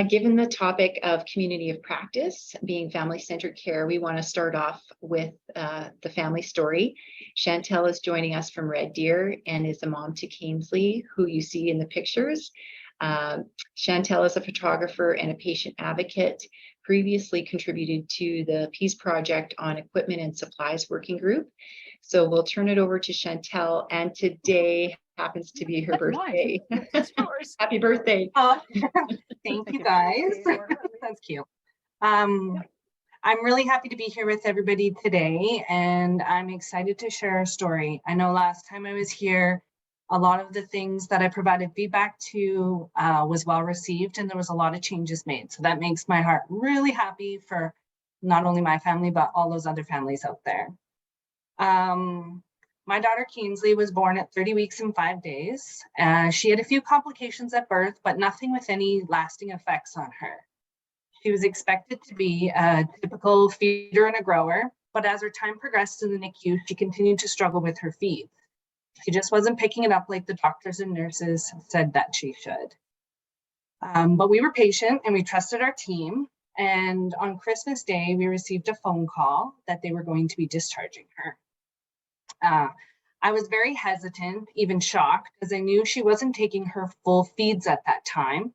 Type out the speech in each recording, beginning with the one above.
Given the topic of community of practice being family-centered care, we want to start off with the family story. Chantelle is joining us from Red Deer and is a mom to Kingsley, who you see in the pictures. Chantelle is a photographer and a patient advocate, previously contributed to the Peace Project on Equipment and Supplies Working Group. So we'll turn it over to Chantelle, and today happens to be her birthday. Happy birthday. Thank you guys. That's cute. I'm really happy to be here with everybody today, and I'm excited to share a story. I know last time I was here, a lot of the things that I provided feedback to was well received, and there was a lot of changes made. So that makes my heart really happy for not only my family, but all those other families out there. My daughter Kingsley was born at 30 weeks and 5 days. She had a few complications at birth, but nothing with any lasting effects on her. She was expected to be a typical feeder and a grower, but as her time progressed in the NICU, she continued to struggle with her feeds. She just wasn't picking it up like the doctors and nurses said that she should. But we were patient and we trusted our team. And on Christmas Day, we received a phone call that they were going to be discharging her. I was very hesitant, even shocked, because I knew she wasn't taking her full feeds at that time.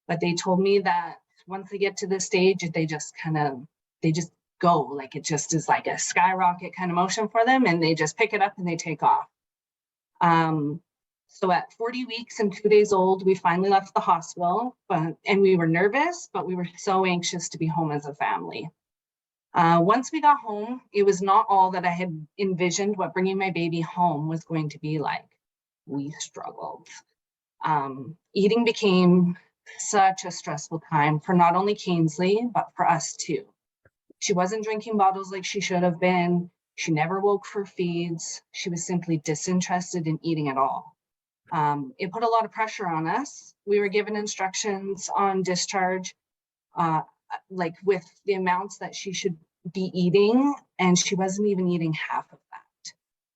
But they told me that once they get to this stage, they just go, like it just is like a skyrocket kind of motion for them, and they just pick it up and they take off. So at 40 weeks and 2 days old, we finally left the hospital, and we were nervous, but we were so anxious to be home as a family. Once we got home, it was not all that I had envisioned what bringing my baby home was going to be like. We struggled. Eating became such a stressful time for not only Kingsley, but for us too. She wasn't drinking bottles like she should have been. She never woke for feeds. She was simply disinterested in eating at all. It put a lot of pressure on us. We were given instructions on discharge, like with the amounts that she should be eating, and she wasn't even eating half of that.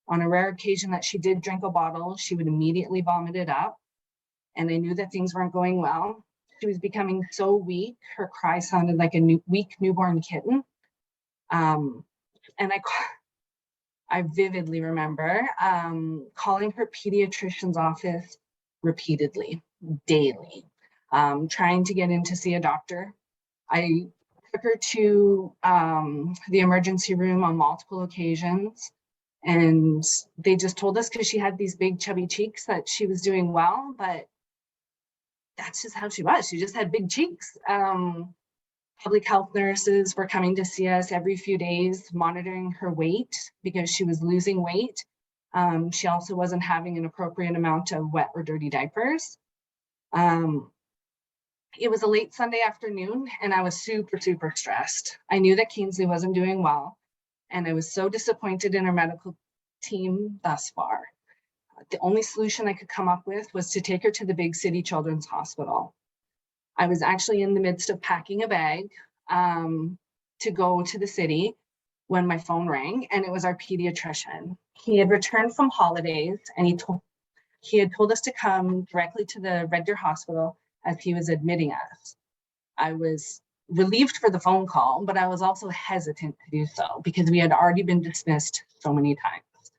On a rare occasion that she did drink a bottle, she would immediately vomit it up, and I knew that things weren't going well. She was becoming so weak. Her cry sounded like a weak newborn kitten. And I vividly remember calling her pediatrician's office repeatedly, daily, trying to get in to see a doctor. I took her to the emergency room on multiple occasions, and they just told us, because she had these big chubby cheeks, that she was doing well, but that's just how she was. She just had big cheeks. Public health nurses were coming to see us every few days, monitoring her weight because she was losing weight. She also wasn't having an appropriate amount of wet or dirty diapers. It was a late Sunday afternoon, and I was super, super stressed. I knew that Kingsley wasn't doing well, and I was so disappointed in our medical team thus far. The only solution I could come up with was to take her to the big city children's hospital. I was actually in the midst of packing a bag to go to the city when my phone rang, and it was our pediatrician. He had returned from holidays, and he had told us to come directly to the Red Deer Hospital as he was admitting us. I was relieved for the phone call, but I was also hesitant to do so because we had already been dismissed so many times.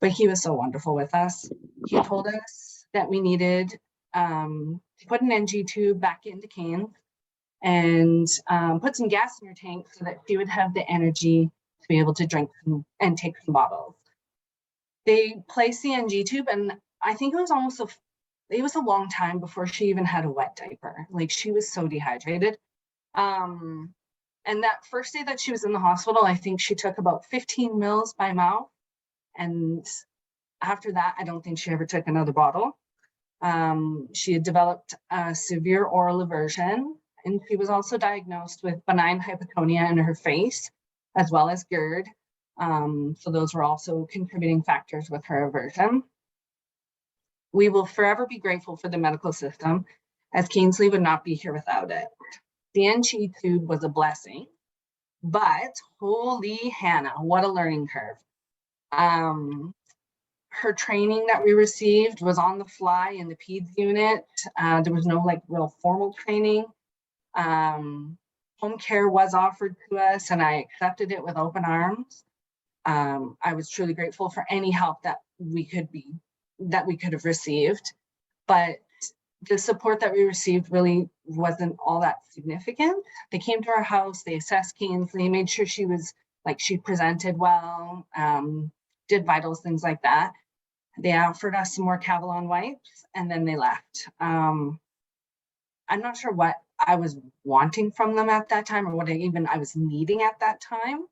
But he was so wonderful with us. He told us that we needed to put an NG tube back into Cane's and put some gas in her tank so that she would have the energy to be able to drink and take some bottles. They placed the NG tube, and I think it was a long time before she even had a wet diaper. Like, she was so dehydrated. And that first day that she was in the hospital, I think she took about 15 mils by mouth. And after that, I don't think she ever took another bottle. She had developed a severe oral aversion, and she was also diagnosed with benign hypotonia in her face, as well as GERD. So those were also contributing factors with her aversion. We will forever be grateful for the medical system, as Kingsley would not be here without it. The NG tube was a blessing, but holy Hannah, what a learning curve. Her training that we received was on the fly in the peds unit. There was no real formal training. Home care was offered to us, and I accepted it with open arms. I was truly grateful for any help that we could have received, but the support that we received really wasn't all that significant. They came to our house, they assessed Kingsley, made sure she presented well, did vitals, things like that. They offered us some more Cavalon wipes, and then they left. I'm not sure what I was wanting from them at that time, or what I was needing at that time,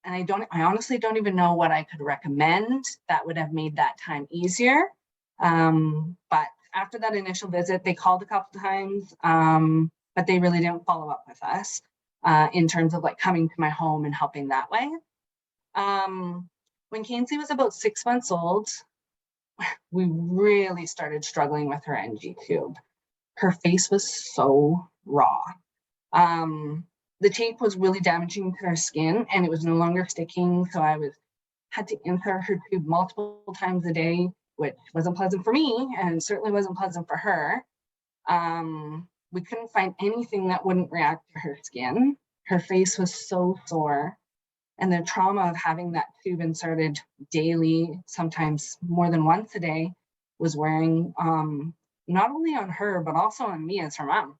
and I honestly don't even know what I could recommend that would have made that time easier. But after that initial visit, they called a couple times, but they really didn't follow up with us in terms of like coming to my home and helping that way. When Kingsley was about 6 months old, we really started struggling with her NG tube. Her face was so raw. The tape was really damaging to her skin, and it was no longer sticking. So I had to insert her tube multiple times a day, which wasn't pleasant for me, and certainly wasn't pleasant for her. We couldn't find anything that wouldn't react to her skin. Her face was so sore, and the trauma of having that tube inserted daily, sometimes more than once a day, was wearing not only on her, but also on me as her mom.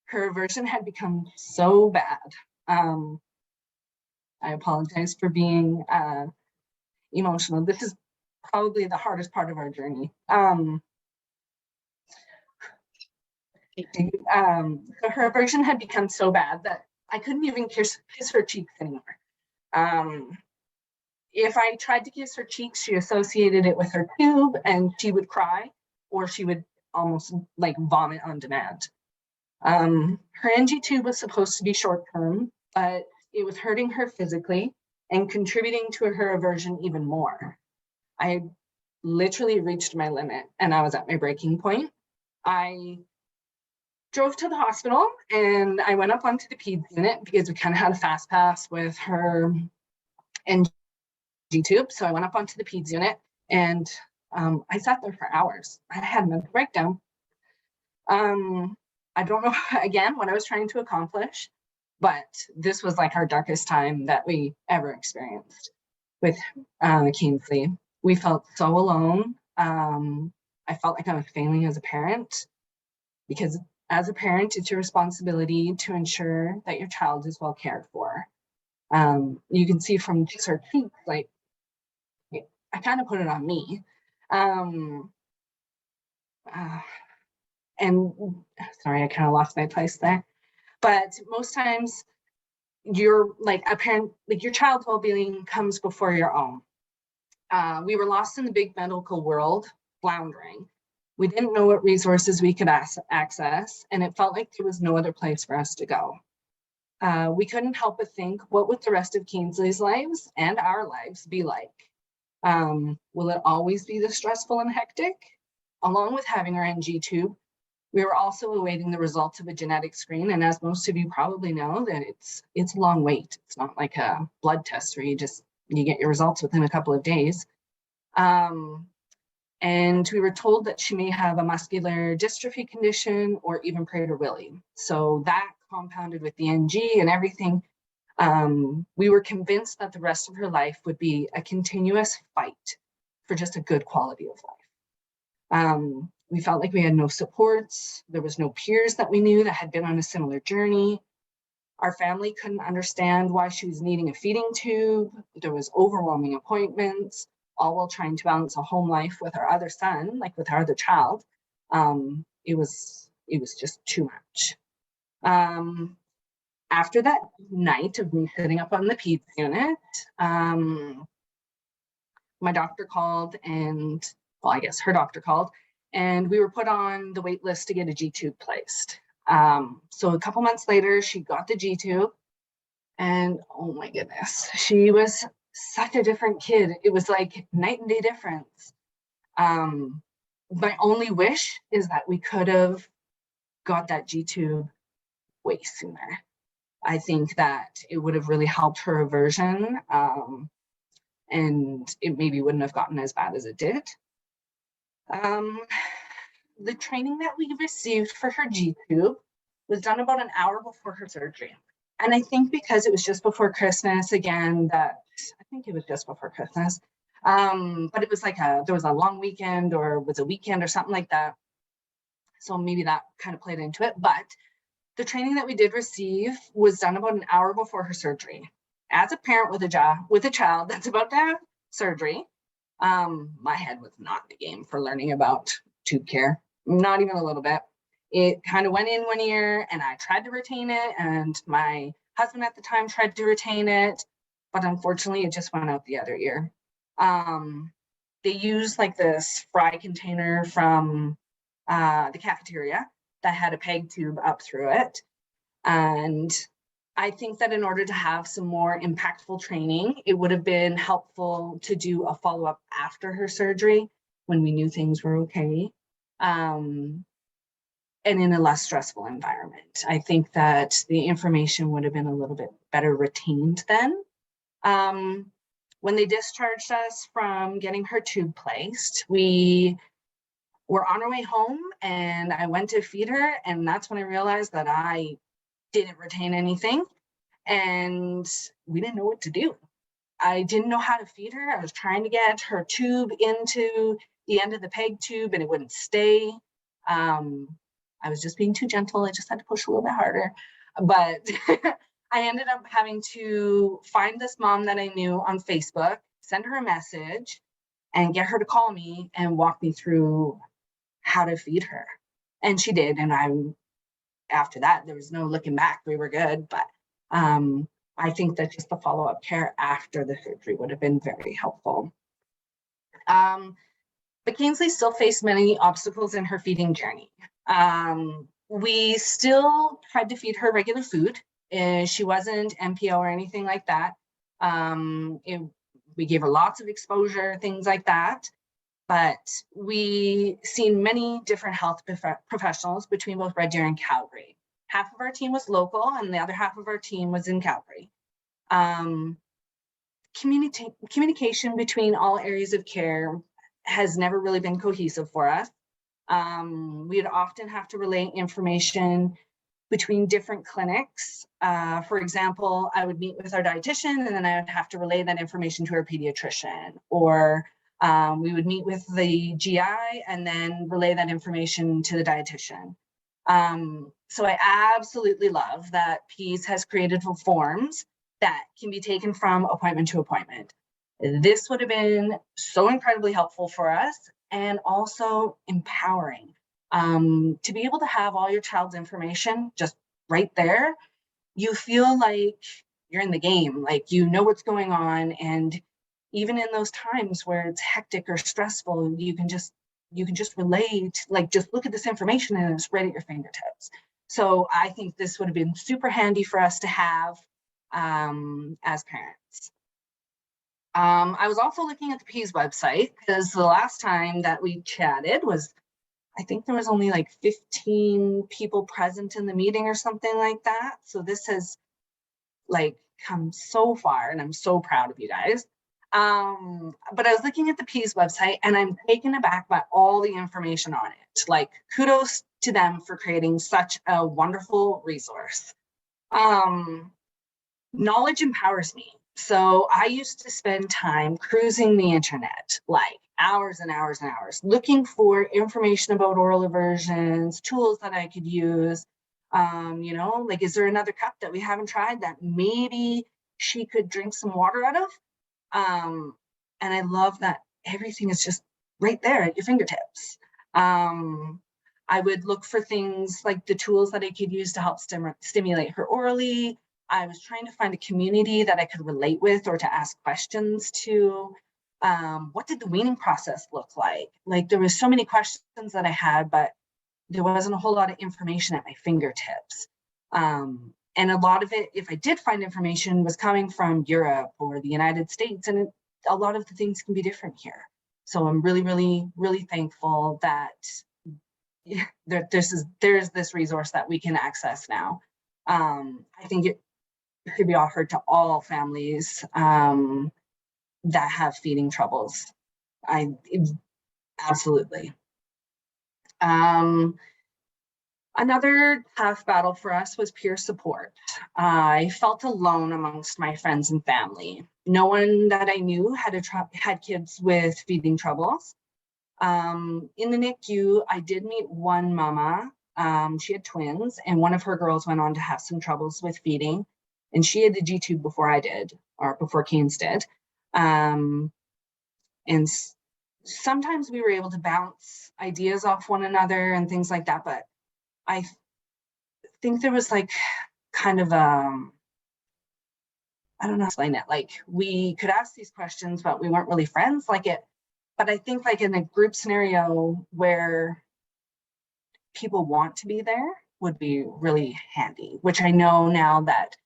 Her aversion had become so bad. I apologize for being emotional. This is probably the hardest part of our journey. So her aversion had become so bad that I couldn't even kiss her cheeks anymore. If I tried to kiss her cheeks, she associated it with her tube, and she would cry, or she would almost like vomit on demand. Her NG tube was supposed to be short term, but it was hurting her physically and contributing to her aversion even more. I literally reached my limit, and I was at my breaking point. I drove to the hospital, and I went up onto the peds unit because we kind of had a fast pass with her NG tube. So I went up onto the peds unit, and I sat there for hours. I had a breakdown. I don't know, again, what I was trying to accomplish, but this was like our darkest time that we ever experienced with Kingsley. We felt so alone. I felt like I was failing as a parent, because as a parent, it's your responsibility to ensure that your child is well cared for. You can see from just her cheeks, like, I kind of put it on me. And sorry, I kind of lost my place there. But most times you're like a parent, like your child's well-being comes before your own. We were lost in the big medical world, floundering. We didn't know what resources we could access, and it felt like there was no other place for us to go. We couldn't help but think, what would the rest of Kingsley's lives and our lives be like? Will it always be this stressful and hectic? Along with having our NG tube, we were also awaiting the results of a genetic screen. And as most of you probably know, that it's a long wait. It's not like a blood test where you get your results within a couple of days. And we were told that she may have a muscular dystrophy condition or even Prader-Willi. So that compounded with the NG and everything, we were convinced that the rest of her life would be a continuous fight for just a good quality of life. We felt like we had no supports. There was no peers that we knew that had been on a similar journey. Our family couldn't understand why she was needing a feeding tube. There was overwhelming appointments, all while trying to balance a home life with our other son, like with our other child. It was just too much. After that night of me sitting up on the peds unit, my doctor called, and well, I guess her doctor called, and we were put on the wait list to get a G-tube placed. So a couple months later, she got the G-tube, and oh my goodness, she was such a different kid. It was like night and day difference. My only wish is that we could have got that G-tube way sooner. I think that it would have really helped her aversion, and it maybe wouldn't have gotten as bad as it did. the training that we received for her G-tube was done about an hour before her surgery. And I think because it was just before Christmas, again, I think it was just before Christmas, but it was like there was a long weekend, or was a weekend or something like that. So maybe that kind of played into it. But the training that we did receive was done about an hour before her surgery. As a parent with a child that's about to have surgery, my head was not in the game for learning about tube care, not even a little bit. It kind of went in one ear, and I tried to retain it, and my husband at the time tried to retain it, but unfortunately it just went out the other ear. They used like this fry container from the cafeteria that had a peg tube up through it. And I think that in order to have some more impactful training, it would have been helpful to do a follow-up after her surgery when we knew things were okay, and in a less stressful environment. I think that the information would have been a little bit better retained then. When they discharged us from getting her tube placed, we were on our way home, and I went to feed her, and that's when I realized that I didn't retain anything, and we didn't know what to do. I didn't know how to feed her. I was trying to get her tube into the end of the peg tube, and it wouldn't stay. I was just being too gentle. I just had to push a little bit harder, but I ended up having to find this mom that I knew on Facebook, send her a message, and get her to call me and walk me through how to feed her. And she did. And after that, there was no looking back. We were good. But I think that just the follow-up care after the surgery would have been very helpful. But Kingsley still faced many obstacles in her feeding journey. We still tried to feed her regular food. She wasn't MPO or anything like that. We gave her lots of exposure, things like that. But we seen many different health professionals between both Red Deer and Calgary. Half of our team was local, and the other half of our team was in Calgary. Communication between all areas of care has never really been cohesive for us. We'd often have to relay information between different clinics. For example, I would meet with our dietitian, and then I would have to relay that information to our pediatrician, or we would meet with the GI and then relay that information to the dietitian. So I absolutely love that PEDS has created forms that can be taken from appointment to appointment. This would have been so incredibly helpful for us, and also empowering. To be able to have all your child's information just right there, you feel like you're in the game, like you know what's going on. And even in those times where it's hectic or stressful, you can just relate, like just look at this information and it's right at your fingertips. So I think this would have been super handy for us to have as parents. I was also looking at the PEDS website, because the last time that we chatted was, I think there was only like 15 people present in the meeting or something like that. So this has like come so far, and I'm so proud of you guys. But I was looking at the PEDS website, and I'm taken aback by all the information on it. Like, kudos to them for creating such a wonderful resource. Knowledge empowers me. So I used to spend time cruising the internet, like hours and hours and hours, looking for information about oral aversions, tools that I could use. Like, is there another cup that we haven't tried that maybe she could drink some water out of? And I love that everything is just right there at your fingertips. I would look for things like the tools that I could use to help stimulate her orally. I was trying to find a community that I could relate with or to ask questions to. What did the weaning process look like? Like, there was so many questions that I had, but there wasn't a whole lot of information at my fingertips. And a lot of it, if I did find information, was coming from Europe or the United States, and a lot of the things can be different here. So I'm really, really, really thankful that there's this resource that we can access now. I think it could be offered to all families that have feeding troubles. Absolutely. Another tough battle for us was peer support. I felt alone amongst my friends and family. No one that I knew had kids with feeding troubles. In the NICU, I did meet one mama. She had twins, and one of her girls went on to have some troubles with feeding, and she had the G-tube before I did, or before Keynes did. And sometimes we were able to bounce ideas off one another and things like that, but I think there was like kind of I don't know how to explain it. Like we could ask these questions, but we weren't really friends like it. But I think like in a group scenario where people want to be there would be really handy, which I know now that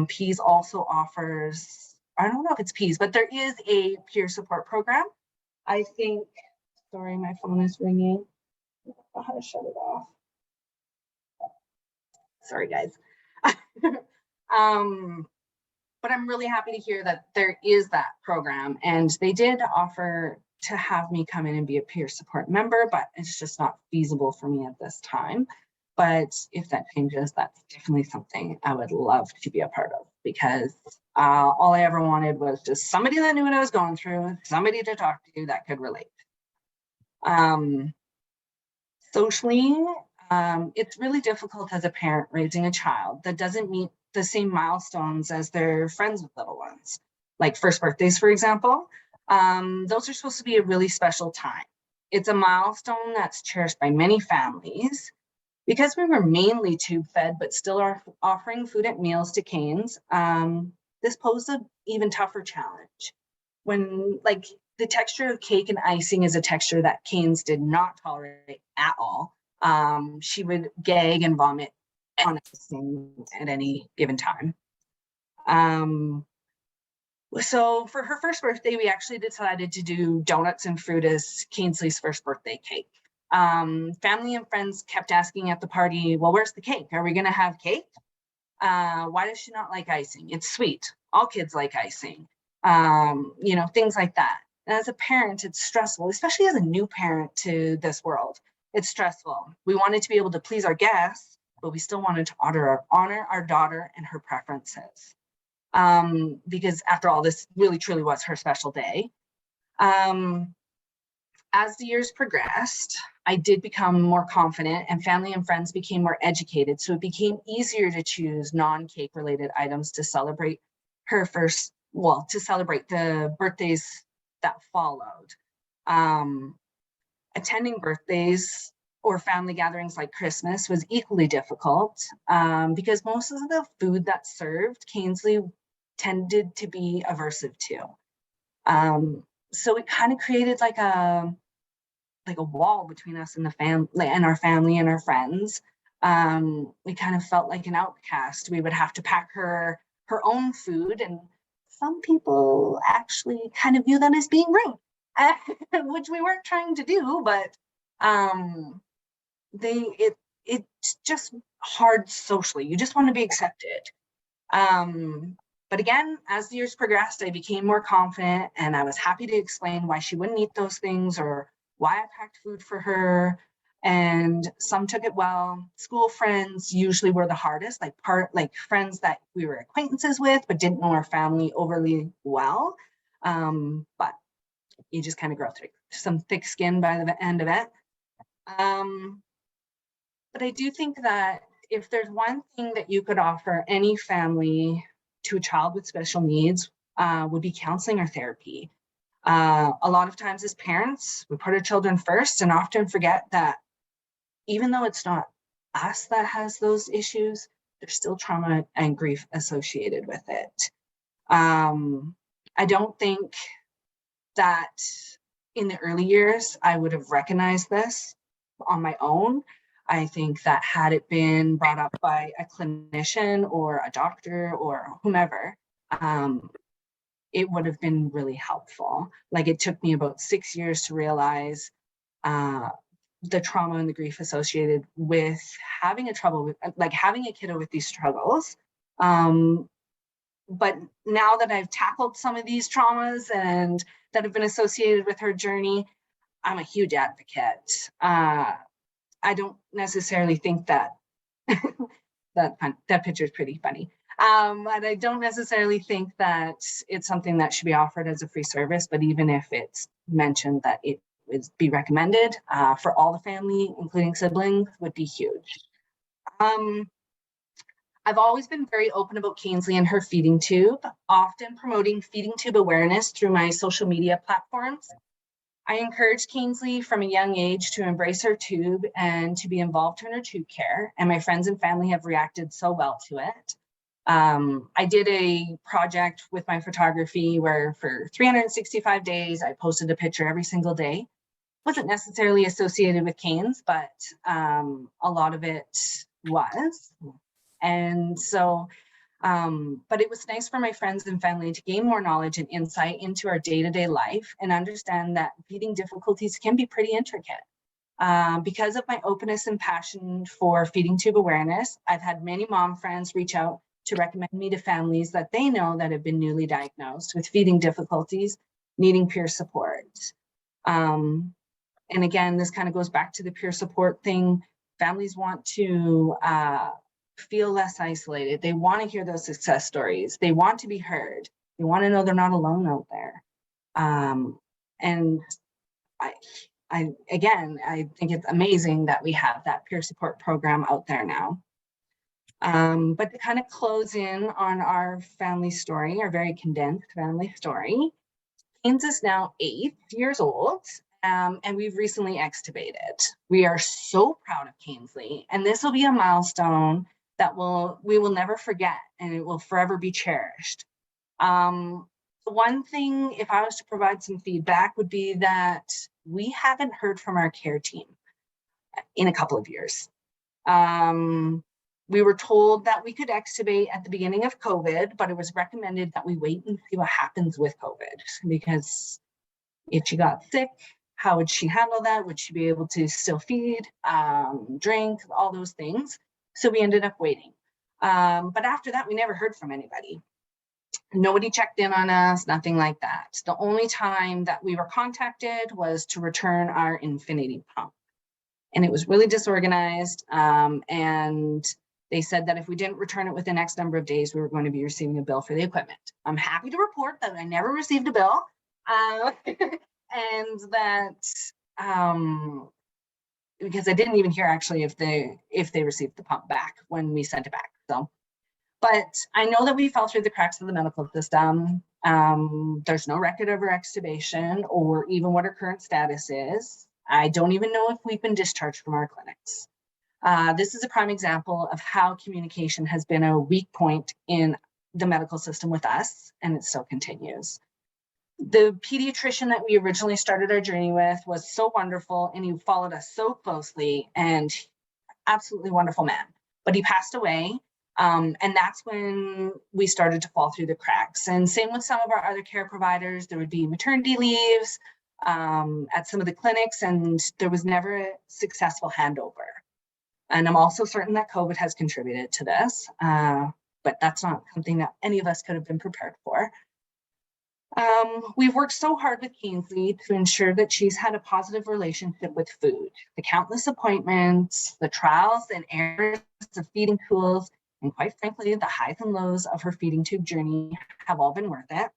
PEAS also offers, I don't know if it's PEAS, but there is a peer support program. I think, sorry, my phone is ringing. I don't know how to shut it off. Sorry, guys. But I'm really happy to hear that there is that program, and they did offer to have me come in and be a peer support member, but it's just not feasible for me at this time. But if that changes, that's definitely something I would love to be a part of, because all I ever wanted was just somebody that knew what I was going through, somebody to talk to that could relate. Socially, it's really difficult as a parent raising a child that doesn't meet the same milestones as their friends with little ones, like first birthdays, for example. Those are supposed to be a really special time. It's a milestone that's cherished by many families. Because we were mainly tube fed, but still are offering food at meals to Keynes, this posed an even tougher challenge. When like the texture of cake and icing is a texture that Keynes did not tolerate at all. She would gag and vomit on icing at any given time. So for her first birthday, we actually decided to do donuts and fruit as Kingsley's first birthday cake. Family and friends kept asking at the party, well, where's the cake? Are we gonna have cake? Why does she not like icing? It's sweet. All kids like icing. You know, things like that. And as a parent, it's stressful, especially as a new parent to this world. It's stressful. We wanted to be able to please our guests, but we still wanted to honor our daughter and her preferences. Because after all, this really truly was her special day. As the years progressed, I did become more confident, and family and friends became more educated. So it became easier to choose non-cake related items to celebrate her first, well, to celebrate the birthdays that followed. Attending birthdays or family gatherings like Christmas was equally difficult because most of the food that's served, Kingsley tended to be aversive to. So it kind of created like a wall between us and the family and our family and our friends. We kind of felt like an outcast. We would have to pack her own food, and some people actually kind of view that as being rude, which we weren't trying to do, but it's just hard socially. You just want to be accepted. But again, as the years progressed, I became more confident, and I was happy to explain why she wouldn't eat those things or why I packed food for her. And some took it well. School friends usually were the hardest, like friends that we were acquaintances with, but didn't know our family overly well. But you just kind of grow through some thick skin by the end of it. But I do think that if there's one thing that you could offer any family to a child with special needs, would be counseling or therapy. A lot of times as parents, we put our children first and often forget that even though it's not us that has those issues, there's still trauma and grief associated with it. I don't think that in the early years, I would have recognized this on my own. I think that had it been brought up by a clinician or a doctor or whomever, it would have been really helpful. Like it took me about 6 years to realize the trauma and the grief associated with having having a kiddo with these struggles. But now that I've tackled some of these traumas and that have been associated with her journey, I'm a huge advocate. I don't necessarily think that that picture is pretty funny. And I don't necessarily think that it's something that should be offered as a free service, but even if it's mentioned that it would be recommended for all the family, including siblings, would be huge. I've always been very open about Kingsley and her feeding tube, often promoting feeding tube awareness through my social media platforms. I encouraged Kingsley from a young age to embrace her tube and to be involved in her tube care, and my friends and family have reacted so well to it. I did a project with my photography where for 365 days, I posted a picture every single day. Wasn't necessarily associated with canes, but a lot of it was. And so, but it was nice for my friends and family to gain more knowledge and insight into our day-to-day life and understand that feeding difficulties can be pretty intricate. Because of my openness and passion for feeding tube awareness, I've had many mom friends reach out to recommend me to families that they know that have been newly diagnosed with feeding difficulties, needing peer support. And again, this kind of goes back to the peer support thing. Families want to feel less isolated. They want to hear those success stories. They want to be heard. They want to know they're not alone out there. And I think it's amazing that we have that peer support program out there now. But to kind of close in on our family story, our very condensed family story, Haynes is now 8 years old, and we've recently extubated. We are so proud of Kingsley, and this will be a milestone that we will never forget, and it will forever be cherished. The one thing, if I was to provide some feedback, would be that we haven't heard from our care team in a couple of years. We were told that we could extubate at the beginning of COVID, but it was recommended that we wait and see what happens with COVID, because if she got sick, how would she handle that? Would she be able to still feed, drink, all those things? So we ended up waiting. But after that, we never heard from anybody. Nobody checked in on us, nothing like that. The only time that we were contacted was to return our infinity pump. And it was really disorganized. And they said that if we didn't return it within X number of days, we were going to be receiving a bill for the equipment. I'm happy to report that I never received a bill. And that, because I didn't even hear actually if they received the pump back when we sent it back. So, but I know that we fell through the cracks of the medical system. There's no record of our extubation or even what our current status is. I don't even know if we've been discharged from our clinics. This is a prime example of how communication has been a weak point in the medical system with us, and it still continues. The pediatrician that we originally started our journey with was so wonderful, and he followed us so closely, and absolutely wonderful man. But he passed away, and that's when we started to fall through the cracks. And same with some of our other care providers. There would be maternity leaves at some of the clinics, and there was never a successful handover. And I'm also certain that COVID has contributed to this, but that's not something that any of us could have been prepared for. We've worked so hard with Kingsley to ensure that she's had a positive relationship with food. The countless appointments, the trials and errors of feeding tools, and quite frankly, the highs and lows of her feeding tube journey have all been worth it.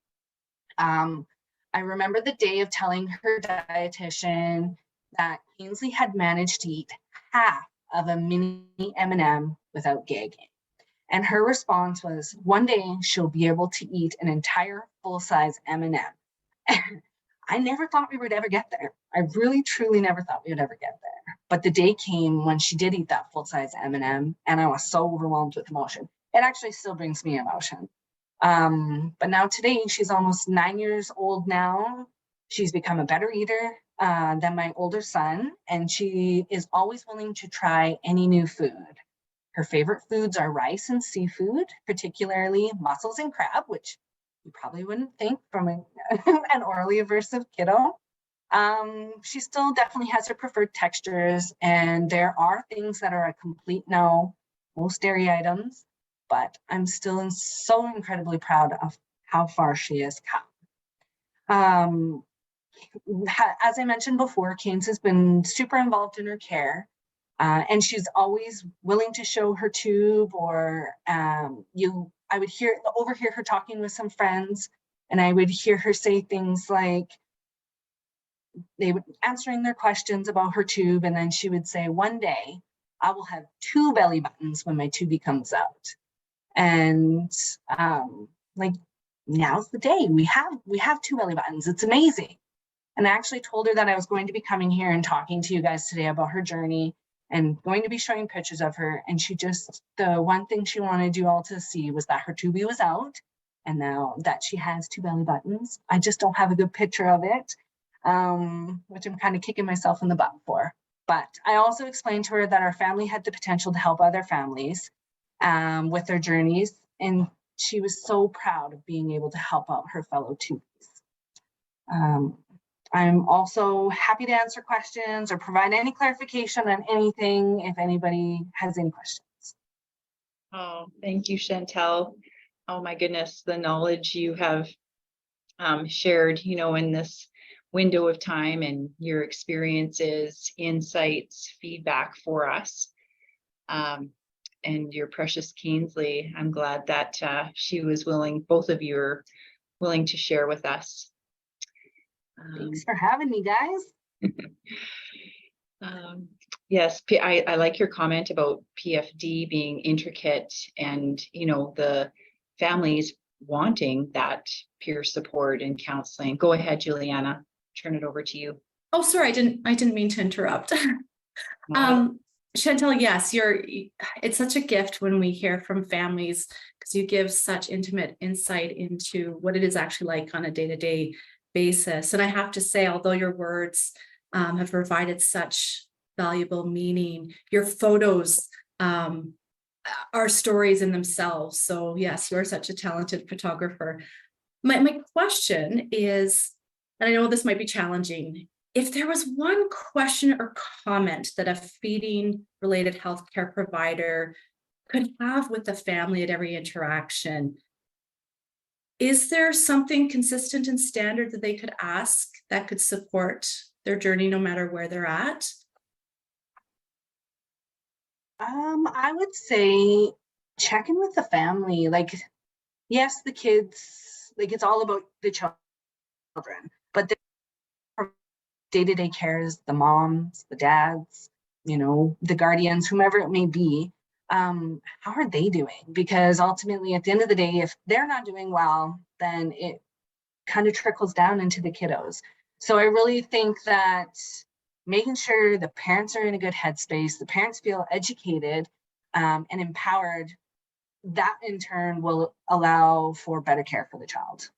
I remember the day of telling her dietitian that Kingsley had managed to eat half of a mini M&M without gagging. And her response was, one day she'll be able to eat an entire full-size M&M. I never thought we would ever get there. I really, truly never thought we would ever get there. But the day came when she did eat that full-size M&M, and I was so overwhelmed with emotion. It actually still brings me emotion. But now today, she's almost 9 years old now. She's become a better eater than my older son, and she is always willing to try any new food. Her favorite foods are rice and seafood, particularly mussels and crab, which you probably wouldn't think from an orally aversive kiddo. She still definitely has her preferred textures, and there are things that are a complete no, most dairy items, but I'm still so incredibly proud of how far she has come. As I mentioned before, Keynes has been super involved in her care. And she's always willing to show her tube, or I would overhear her talking with some friends, and I would hear her say things like, they would answering their questions about her tube, and then she would say, one day I will have 2 belly buttons when my tubie comes out. And like, now's the day. We have 2 belly buttons. It's amazing. And I actually told her that I was going to be coming here and talking to you guys today about her journey and going to be showing pictures of her. And the one thing she wanted you all to see was that her tubie was out, and now that she has 2 belly buttons. I just don't have a good picture of it, which I'm kind of kicking myself in the butt for. But I also explained to her that our family had the potential to help other families with their journeys, and she was so proud of being able to help out her fellow tubies. I'm also happy to answer questions or provide any clarification on anything if anybody has any questions. Oh, thank you, Chantelle. Oh my goodness, the knowledge you have shared, in this window of time, and your experiences, insights, feedback for us. And your precious Kingsley, I'm glad that she was willing, both of you are willing to share with us. Thanks for having me, guys. Yes, I like your comment about PFD being intricate, and the families wanting that peer support and counseling. Go ahead, Juliana. Turn it over to you. Oh, sorry, I didn't mean to interrupt. Chantelle, yes, it's such a gift when we hear from families, because you give such intimate insight into what it is actually like on a day-to-day basis. And I have to say, although your words have provided such valuable meaning, your photos are stories in themselves. So yes, you're such a talented photographer. My question is, and I know this might be challenging, if there was one question or comment that a feeding related healthcare provider could have with the family at every interaction, is there something consistent and standard that they could ask that could support their journey no matter where they're at? I would say check in with the family. Like, yes, the kids, like, it's all about the children, but the day-to-day cares, the moms, the dads, the guardians, whomever it may be, how are they doing? Because ultimately, at the end of the day, if they're not doing well, then it kind of trickles down into the kiddos. So I really think that making sure the parents are in a good headspace, the parents feel educated and empowered, that in turn will allow for better care for the child.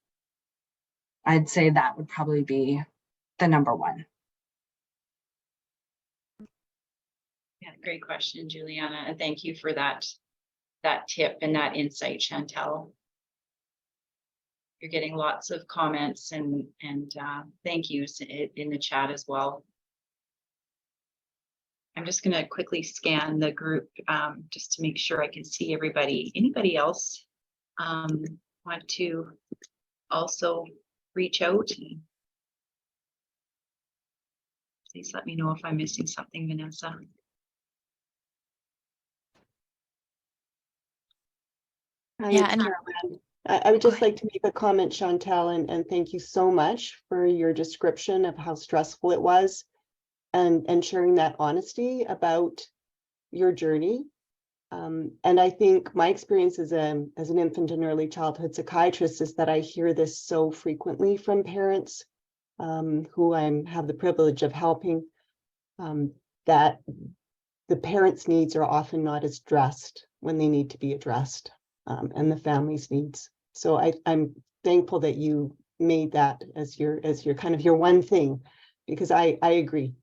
I'd say that would probably be the number one. Yeah, great question, Juliana, and thank you for that tip and that insight, Chantelle. You're getting lots of comments and thank yous in the chat as well. I'm just going to quickly scan the group just to make sure I can see everybody. Anybody else want to also reach out? Please let me know if I'm missing something, Vanessa. Yeah, and I would just like to make a comment, Chantelle, and thank you so much for your description of how stressful it was, and sharing that honesty about your journey. And I think my experience as an infant and early childhood psychiatrist is that I hear this so frequently from parents who I have the privilege of helping, that the parents' needs are often not addressed when they need to be addressed, and the family's needs. So I'm thankful that you made that as your kind of your one thing, because I agree.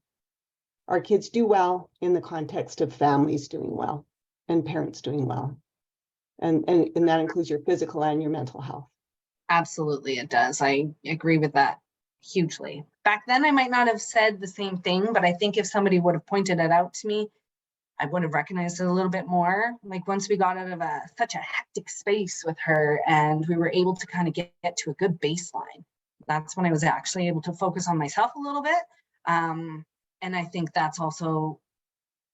Our kids do well in the context of families doing well and parents doing well. And that includes your physical and your mental health. Absolutely, it does. I agree with that hugely. Back then, I might not have said the same thing, but I think if somebody would have pointed it out to me, I would have recognized it a little bit more. Like, once we got out of such a hectic space with her and we were able to kind of get to a good baseline, that's when I was actually able to focus on myself a little bit. And I think that's also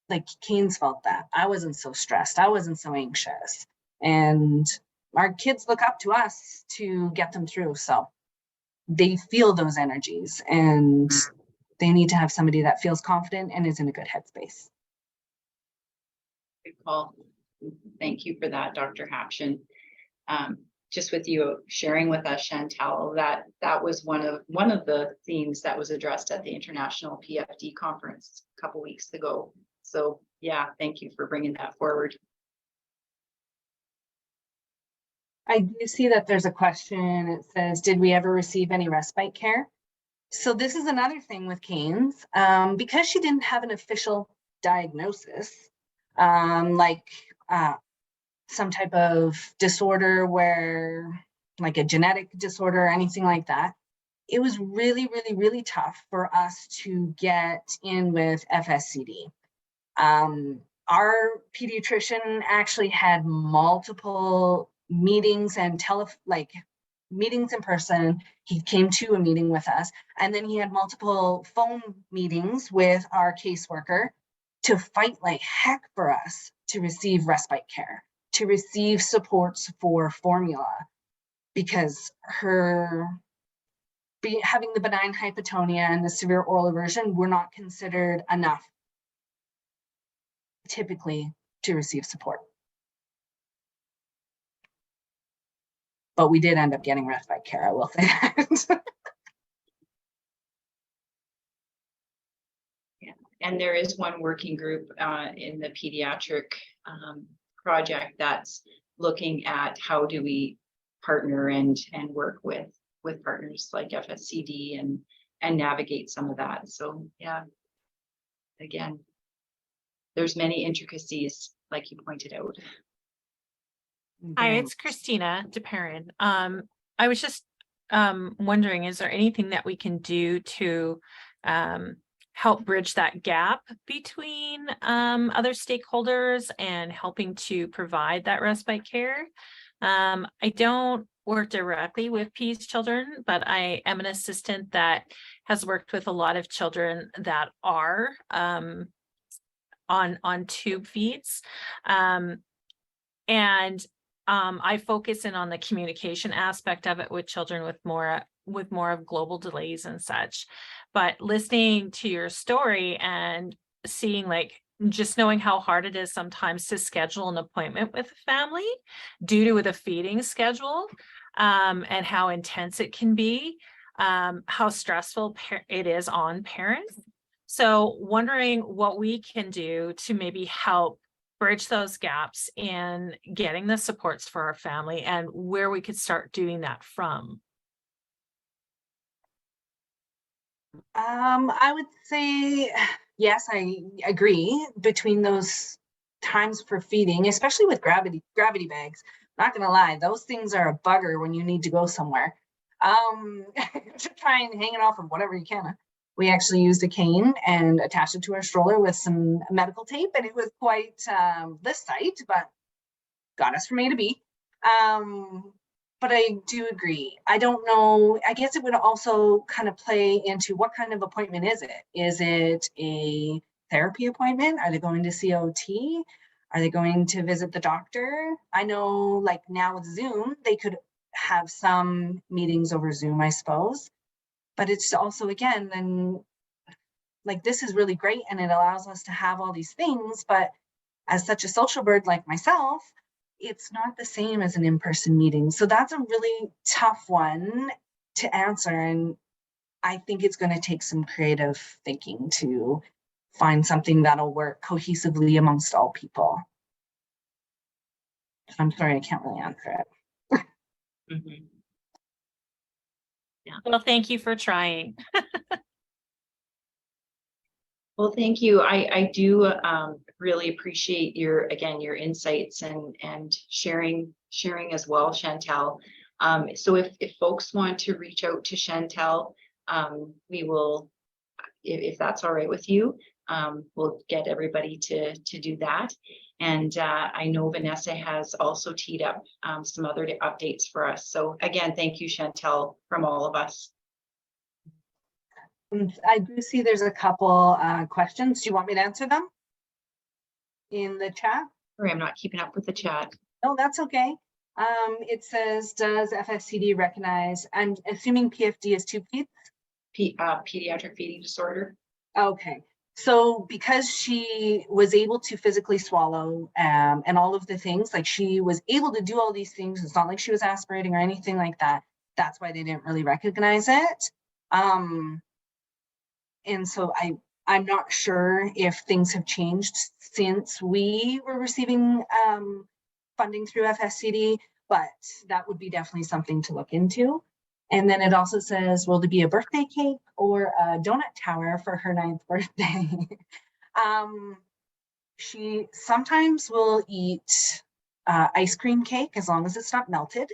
like Kane's felt that. I wasn't so stressed. I wasn't so anxious. And our kids look up to us to get them through. So they feel those energies, and they need to have somebody that feels confident and is in a good headspace. Good call. Thank you for that, Dr. Hapshin. Just with you sharing with us, Chantelle, that was one of the themes that was addressed at the International PFD conference a couple weeks ago. So yeah, thank you for bringing that forward. I do see that there's a question. It says, did we ever receive any respite care? So this is another thing with Kane's, because she didn't have an official diagnosis, like some type of disorder where, like a genetic disorder or anything like that. It was really, really, really tough for us to get in with FSCD. Our pediatrician actually had multiple meetings and meetings in person. He came to a meeting with us, and then he had multiple phone meetings with our caseworker to fight like heck for us to receive respite care, to receive supports for formula, because having the benign hypotonia and the severe oral aversion were not considered enough typically to receive support. But we did end up getting respite care, I will say that. Yeah. And there is one working group in the pediatric project that's looking at how do we partner and work with partners like FSCD and navigate some of that. So yeah, again, there's many intricacies, like you pointed out. Hi, it's Christina DePerrin. I was just wondering, is there anything that we can do to help bridge that gap between other stakeholders and helping to provide that respite care? I don't work directly with PEDS children, but I am an assistant that has worked with a lot of children that are on tube feeds. I focus in on the communication aspect of it with children with more of global delays and such. But listening to your story and seeing, like, just knowing how hard it is sometimes to schedule an appointment with a family due to the feeding schedule, and how intense it can be, how stressful it is on parents. So wondering what we can do to maybe help bridge those gaps in getting the supports for our family and where we could start doing that from. I would say, yes, I agree between those times for feeding, especially with gravity bags. Not gonna lie, those things are a bugger when you need to go somewhere. To try and hang it off of whatever you can. We actually used a cane and attached it to our stroller with some medical tape, and it was quite this tight, but got us from A to B. But I do agree. I don't know. I guess it would also kind of play into what kind of appointment is it? Is it a therapy appointment? Are they going to see OT? Are they going to visit the doctor? I know, like now with Zoom, they could have some meetings over Zoom, I suppose. But it's also, again, then like this is really great and it allows us to have all these things. But as such a social bird like myself, it's not the same as an in-person meeting. So that's a really tough one to answer. And I think it's going to take some creative thinking to find something that'll work cohesively amongst all people. I'm sorry, I can't really answer it. Mm-hmm. Yeah. Well, thank you for trying. Well, thank you. I do really appreciate your insights and sharing as well, Chantelle. So if folks want to reach out to Chantelle, we will, if that's all right with you, we'll get everybody to do that. And I know Vanessa has also teed up some other updates for us. So again, thank you, Chantelle, from all of us. I do see there's a couple questions. Do you want me to answer them? in the chat. Sorry, I'm not keeping up with the chat. No, that's okay. It says, does FFCD recognize, I'm assuming PFD is 2 peds? Pediatric Feeding Disorder. Okay, so because she was able to physically swallow and all of the things, like she was able to do all these things, it's not like she was aspirating or anything like that. That's why they didn't really recognize it. And so I'm not sure if things have changed since we were receiving funding through FFCD, but that would be definitely something to look into. And then it also says, will there be a birthday cake or a donut tower for her 9th birthday? She sometimes will eat ice cream cake as long as it's not melted.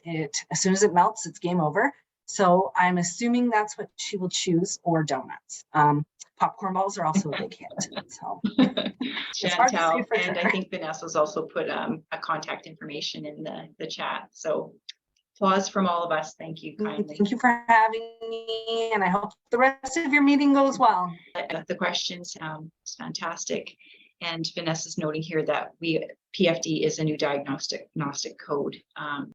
As soon as it melts, it's game over. So I'm assuming that's what she will choose, or donuts. Popcorn balls are also a big hit. So it's hard to say Chantelle, for and sure. I think Vanessa's also put a contact information in the chat. So applause from all of us. Thank you kindly. Thank you for having me, and I hope the rest of your meeting goes well. The questions, it's fantastic. And Vanessa's noting here that PFD is a new diagnostic code.